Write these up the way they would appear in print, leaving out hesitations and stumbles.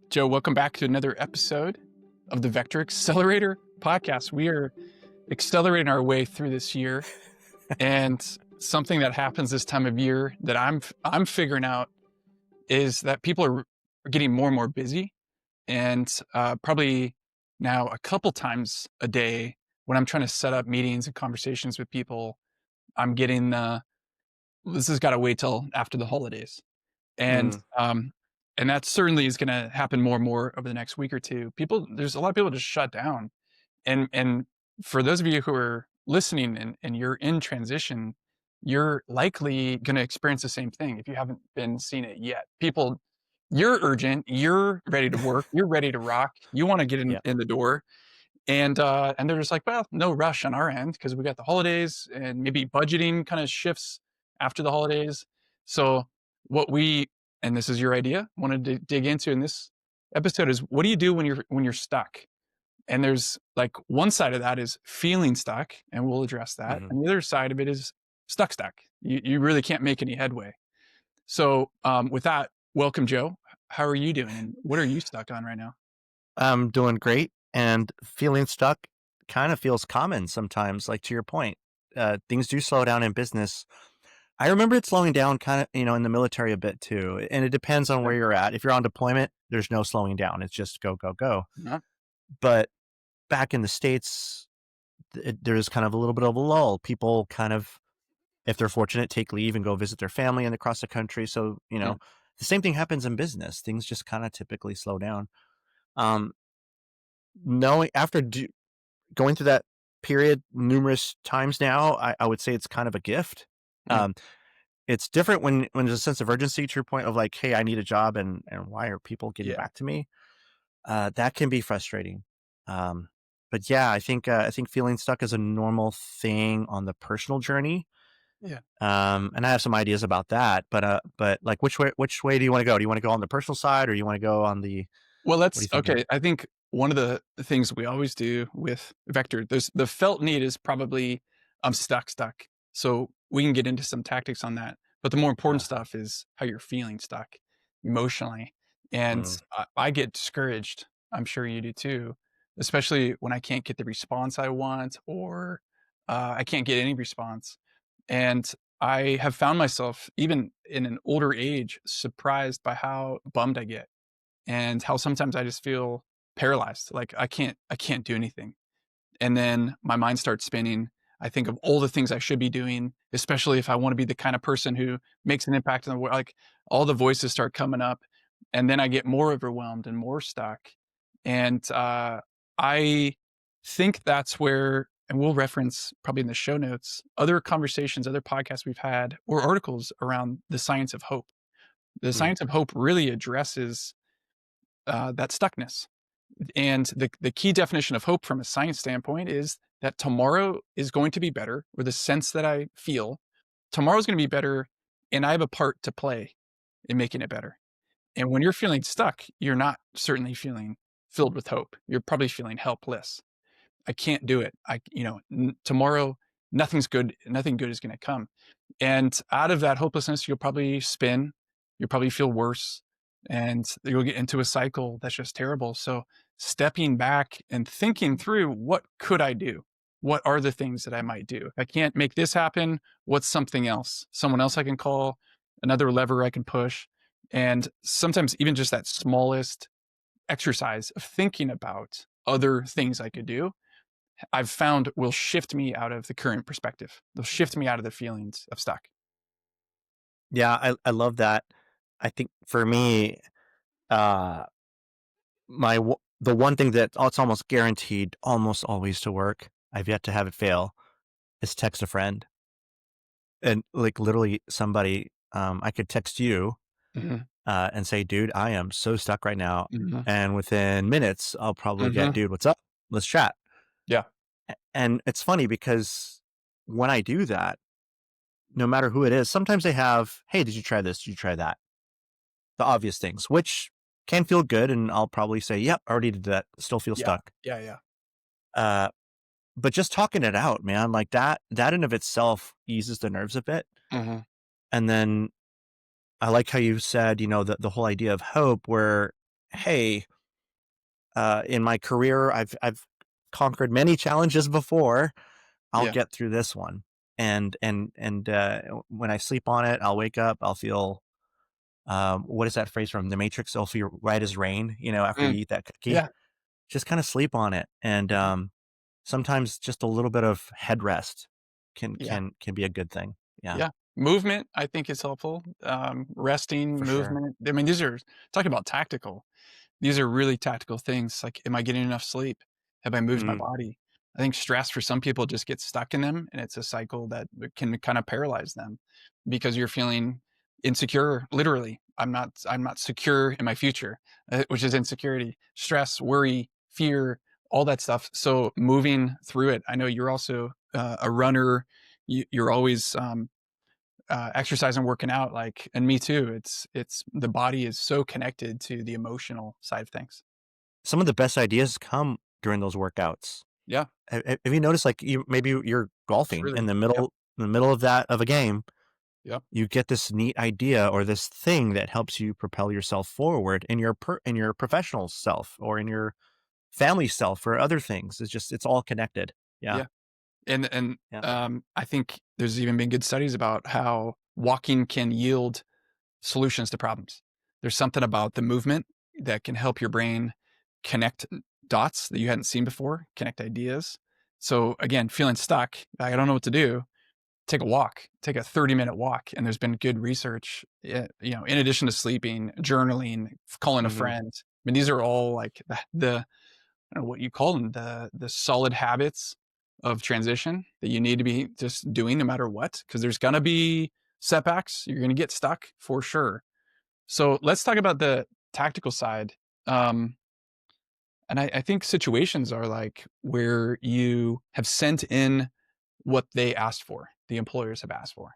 Joe, welcome back to another episode of the Vector Accelerator Podcast. We are accelerating our way through this year, and something that happens this time of year that I'm figuring out is that people are getting more and more busy, and probably now a couple times a day when I'm trying to set up meetings and conversations with people, I'm getting this has got to wait till after the holidays. And and that certainly is going to happen more and more over the next week or two. There's a lot of people just shut down. And for those of you who are listening and you're in transition, you're likely going to experience the same thing if you haven't been seeing it yet. People, you're urgent, you're ready to work, you're ready to rock, you want to get in the door. And they're just like, well, no rush on our end because we got the holidays and maybe budgeting kind of shifts after the holidays. So and this is your idea, wanted to dig into in this episode is what do you do when you're stuck? And there's like one side of that is feeling stuck, and we'll address that. And the other side of it is stuck. You really can't make any headway. So with that, welcome, Joe. How are you doing? And what are you stuck on right now? I'm doing great, and feeling stuck kind of feels common sometimes. Like to your point, things do slow down in business. I remember it slowing down kind of, in the military a bit too. And it depends on where you're at. If you're on deployment, there's no slowing down. It's just go, go, go. Yeah. But back in the States, there's kind of a little bit of a lull. People kind of, if they're fortunate, take leave and go visit their family and across the country. So, the same thing happens in business. Things just kind of typically slow down. After going through that period numerous times now, I would say it's kind of a gift. It's different when there's a sense of urgency, to your point of like, hey, I need a job and why are people getting back to me? That can be frustrating. But yeah, I think feeling stuck is a normal thing on the personal journey. Yeah. And I have some ideas about that, but like which way do you want to go? Do you want to go on the personal side or do you want to go on the, well, okay. I think one of the things we always do with Vector, there's the felt need is probably I'm stuck. So we can get into some tactics on that. But the more important stuff is how you're feeling stuck emotionally. And I get discouraged. I'm sure you do too, especially when I can't get the response I want or I can't get any response. And I have found myself, even in an older age, surprised by how bummed I get and how sometimes I just feel paralyzed. Like I can't do anything. And then my mind starts spinning. I think of all the things I should be doing, especially if I want to be the kind of person who makes an impact in the world. Like all the voices start coming up, and then I get more overwhelmed and more stuck. And I think that's where, and we'll reference probably in the show notes, other conversations, other podcasts we've had, or articles around the science of hope. The science of hope really addresses that stuckness. And the key definition of hope from a science standpoint is that tomorrow is going to be better, or the sense that I feel tomorrow is going to be better, and I have a part to play in making it better. And when you're feeling stuck, you're not certainly feeling filled with hope. You're probably feeling helpless. I can't do it. Tomorrow, nothing good is going to come. And out of that hopelessness, you'll probably spin, you'll probably feel worse, and you'll get into a cycle that's just terrible. So stepping back and thinking through, what could I do? What are the things that I might do? If I can't make this happen, what's something else? Someone else I can call, another lever I can push. And sometimes even just that smallest exercise of thinking about other things I could do, I've found will shift me out of the current perspective. They'll shift me out of the feelings of stuck. Yeah, I love that. I think for me, the one thing that it's almost guaranteed, almost always to work, I've yet to have it fail, is text a friend. And like literally somebody, I could text you and say, dude, I am so stuck right now. And within minutes, I'll probably get, dude, what's up? Let's chat. Yeah. And it's funny because when I do that, no matter who it is, sometimes they have, hey, did you try this? Did you try that? The obvious things, which can feel good. And I'll probably say, yep, already did that. Still feel stuck. Yeah. But just talking it out, man, like that in of itself eases the nerves a bit. And then I like how you said, the whole idea of hope where, hey, in my career, I've conquered many challenges before. I'll Yeah. get through this one. And when I sleep on it, I'll wake up. I'll feel what is that phrase from The Matrix? I'll feel right as rain. After Mm, you eat that cookie, yeah. just kind of sleep on it. And Mhm. sometimes just a little bit of head rest can Yeah. can can be a good thing. Yeah, Yeah. Movement, I think is helpful. Resting, for sure. movement. I mean, these are talking about tactical. These are really tactical things. Like, am I getting enough sleep? Have I moved my Mm, body? I think stress for some people just gets stuck in them, and it's a cycle that can kind of paralyze them because you're feeling insecure. Literally, I'm not secure in my future, which is insecurity, stress, worry, fear, all that stuff. So moving through it. I know you're also a runner. You're always exercising, working out, like, and me too. It's the body is so connected to the emotional side of things. some of the best ideas come during those workouts. Yeah, Have you noticed, like, maybe you're it's golfing really yep, in the middle of a game, yep, you get this neat idea or this thing that helps you propel yourself forward in in your professional self or in your family self or other things. It's all connected. Yeah. yeah, and Yeah. I think there's even been good studies about how walking can yield solutions to problems. There's something about the movement that can help your brain connect dots that you hadn't seen before, connect ideas. So again, feeling stuck, I don't know what to do. Take a walk, take a 30-minute walk. And there's been good research, in addition to sleeping, journaling, calling a Hmm. friend. I mean, these are all like I don't know what you call them, the solid habits of transition that you need to be just doing no matter what, because there's gonna be setbacks. You're gonna get stuck for sure. So let's talk about the tactical side. Um, and I think situations are like where you have sent in what they asked for, the employers have asked for,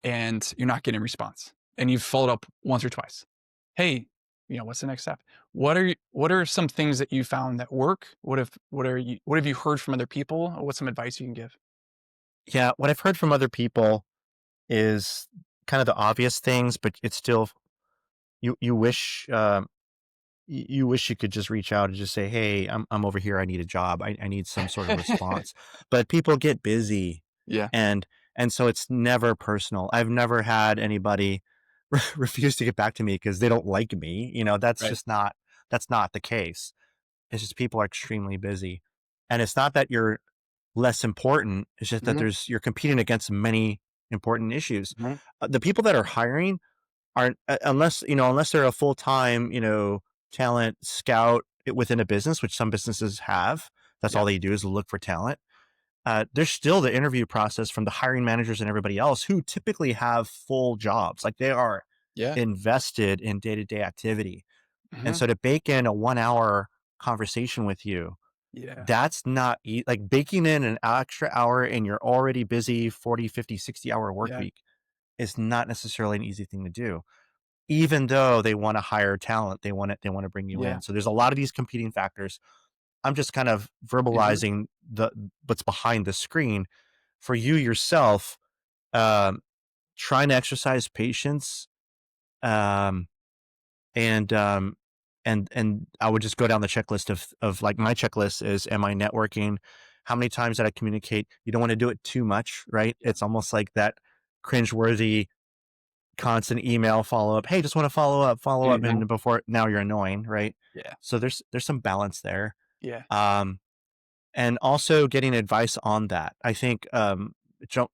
and you're not getting a response. And you've followed up once or twice. Hey, what's the next step? What are some things that you found that work? What have you heard from other people? Or what's some advice you can give? Yeah. What I've heard from other people is kind of the obvious things, but it's still, you wish, you wish you could just reach out and just say, "Hey, I'm over here. I need a job. I need some sort of response." But people get busy, Yeah, and so it's never personal. I've never had anybody refuse to get back to me because they don't like me. right. That's not the case. It's just people are extremely busy, and it's not that you're less important. It's just that Mhm, you're competing against many important issues. mhm, The people that are hiring aren't, unless unless they're a full time talent scout within a business, which some businesses have. That's yeah, all they do is look for talent. There's still the interview process from the hiring managers and everybody else who typically have full jobs. Like, they are yeah, invested in day to day activity, and mhm, so to bake in a 1 hour conversation with you, yeah, that's not like baking in an extra hour in your already busy 40, 50, 60 hour work yeah, week is not necessarily an easy thing to do. Even though they wanna hire talent, they wanna bring you yeah, in. So there's a lot of these competing factors. I'm just kind of mhm, verbalizing what's behind the screen. For you yourself, um, trying to exercise patience, um, and, um, and I would just go down the checklist of like, my checklist is, am I networking? How many times did I communicate? You don't wanna do it too much, right? yeah, It's almost like that cringeworthy constant email follow-up. "Hey, just wanna follow up," mhm, and before now you're annoying, right? yeah, So there's some balance there. yeah, Um, and also getting advice on that. I think,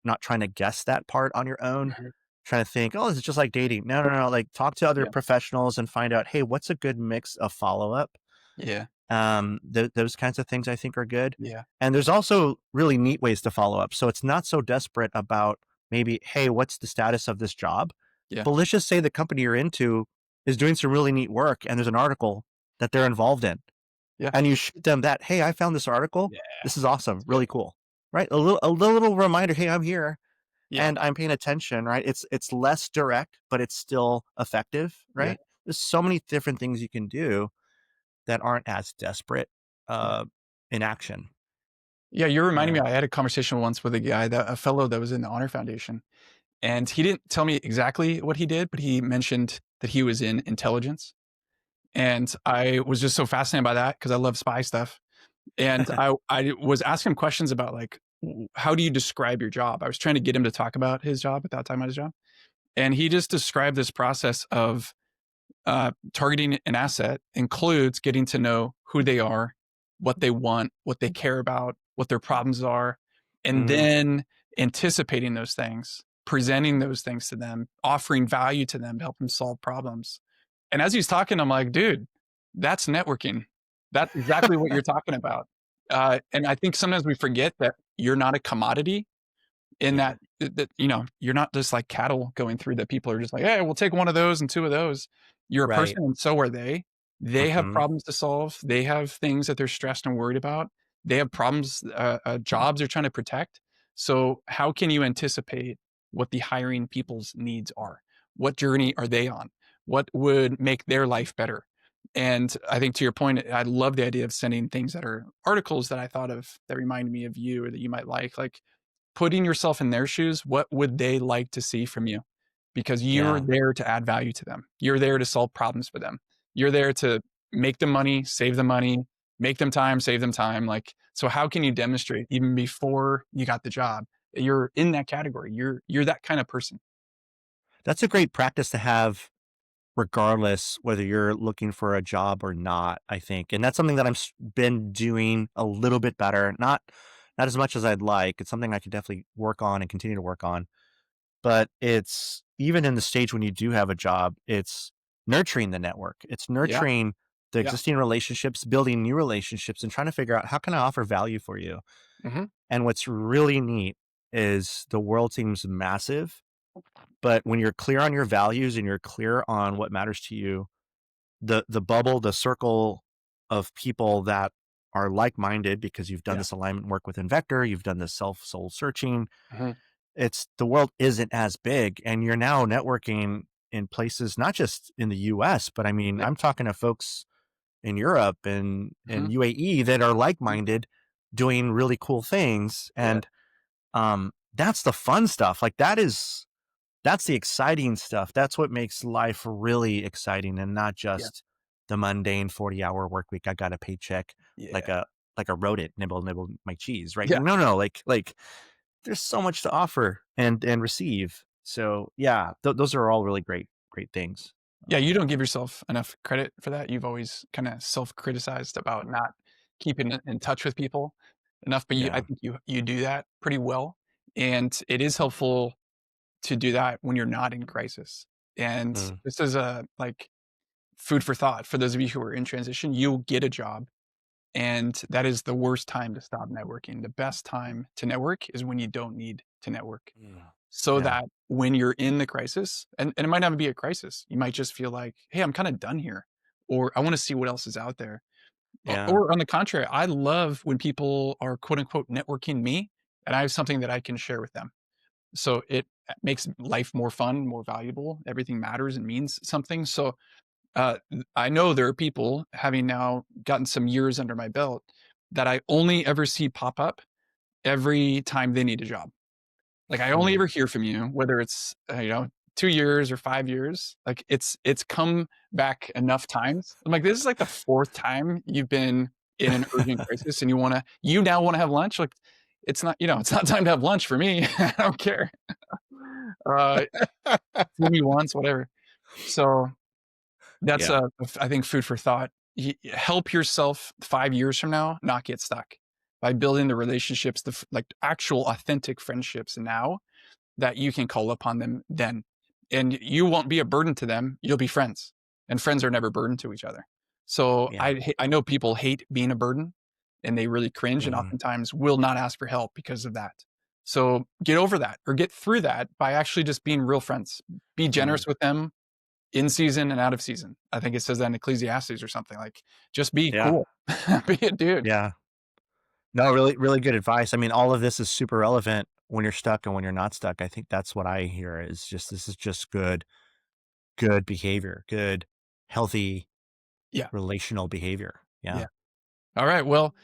not trying to guess that part on your own, mhm, trying to think, "Oh, is it just like dating?" No, no, no, like, talk to other yeah, professionals and find out, "Hey, what's a good mix of follow-up?" yeah, Those kinds of things I think are good. yeah, And there's also really neat ways to follow up. So it's not so desperate about maybe, "Hey, what's the status of this job?" yeah, But let's just say the company you're into is doing some really neat work and there's an article that they're involved in. yeah, And you shoot them that, "Hey, I found this article. yeah, This is awesome, that's good. really cool." Right? A little reminder, "Hey, I'm here Yeah, and I'm paying attention," right? It's less direct, but it's still effective, yeah, right? There's so many different things you can do that aren't as desperate, yeah. uh, in action. Yeah, you're reminding me, Yeah. I had a conversation once with a fellow that was in the Honor Foundation, and he didn't tell me exactly what he did, but he mentioned that he was in intelligence, And I was just so fascinated by that because I love spy stuff. And I was asking him questions about like, how do you describe your job? I was trying to get him to talk about his job at that time, at his job. And he just described this process of targeting an asset includes getting to know who they are, what they want, what they care about, what their problems are, and Mm, then anticipating those things, presenting those things to them, offering value to them to help them solve problems. And as he's talking, I'm like, dude, that's networking. That's exactly what you're talking about. And I think sometimes we forget that you're not a commodity in yeah. that you're not just like cattle going through that people are just like, hey, we'll take one of those and two of those. You're a Right. person and so are they have Hmm. problems to solve, they have things that they're stressed and worried about, they have problems, jobs they're trying to protect. So how can you anticipate what the hiring people's needs are? What journey are they on? What would make their life better? And I think to your point, I love the idea of sending things that are articles that I thought of that remind me of you or that you might like putting yourself in their shoes, what would they like to see from you? Because you're Yeah. there to add value to them. You're there to solve problems for them. You're there to make them money, save them money, make them time, save them time. Like, so how can you demonstrate even before you got the job that you're in that category? You're that kind of person. That's a great practice to have regardless whether you're looking for a job or not, I think. And that's something that been doing a little bit better. Not as much as I'd like. It's something I could definitely work on and continue to work on. But it's even in the stage when you do have a job, it's nurturing the network. It's Yeah. nurturing the Yeah. existing relationships, building new relationships, and trying to figure out how can I offer value for you. Hmm. And what's really neat is the world seems massive, but when you're clear on your values and you're clear on what matters to you, the bubble, the circle of people that are like-minded because you've done Yeah. this alignment work within Vector, you've done this self-soul searching, Hmm. it's the world isn't as big, and you're now networking in places not just in the US, but I mean, Yeah. I'm talking to folks in Europe and Hmm. UAE that are like-minded doing really cool things. Yeah. And that's the fun stuff. Like that's the exciting stuff. That's what makes life really exciting and not Yeah. just the mundane 40-hour work week. I got a paycheck like Yeah. a rodent, nibble, nibble my cheese, right? Yeah. No, like there's so much to offer and receive. So yeah, those are all really great things. Yeah, you don't give yourself enough credit for that. You've always kind of self-criticized about not keeping in touch with people enough, but I Yeah. think you do that pretty well, and it is helpful to do that when you're not in crisis. And Mm, this is a like food for thought for those of you who are in transition. You'll get a job, and that is the worst time to stop networking. The best time to network is when you don't need to network. yeah. So Yeah. that when you're in the crisis, and it might not be a crisis, you might just feel like, hey, I'm kind of done here, or I want to see what else is out there. Yeah. Or on the contrary, I love when people are quote unquote networking me and I have something that I can share with them. So it makes life more fun, more valuable. Everything matters and means something. So I know there are people having now gotten some years under my belt that I only ever see pop up every time they need a job. Like, I only Mm. ever hear from you, whether it's, 2 years or 5 years, like, it's come back enough times. I'm like, "This is, like, the 4th time you've been in an urgent crisis, and you now wanna have lunch?" Like, it's not it's not time to have lunch for me. I don't care. Uh, Fool me once, whatever. So, that's, Yeah. I think food for thought. Help yourself 5 years from now not get stuck by building the relationships, like, actual authentic friendships now that you can call upon them then. And you won't be a burden to them. You'll be friends. And friends are never burden to each other. So Yeah. I know people hate being a burden and they really cringe and Mhm. oftentimes will not ask for help because of that. So get over that or get through that by actually just being real friends. Be Mm. generous with them in season and out of season. I think it says that in Ecclesiastes or something like just be Yeah. cool. Be a dude. Yeah. No, really, really good advice. I mean, all of this is super relevant when you're stuck and when you're not stuck. I think that's what I hear is just this is just good behavior, good, healthy Yeah. relational behavior. Yeah. Yeah. All right. Well,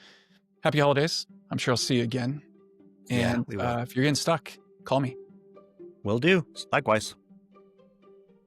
happy holidays. I'm sure I'll see you again. Yeah, And we will. if you're getting stuck, call me. Will do. Likewise.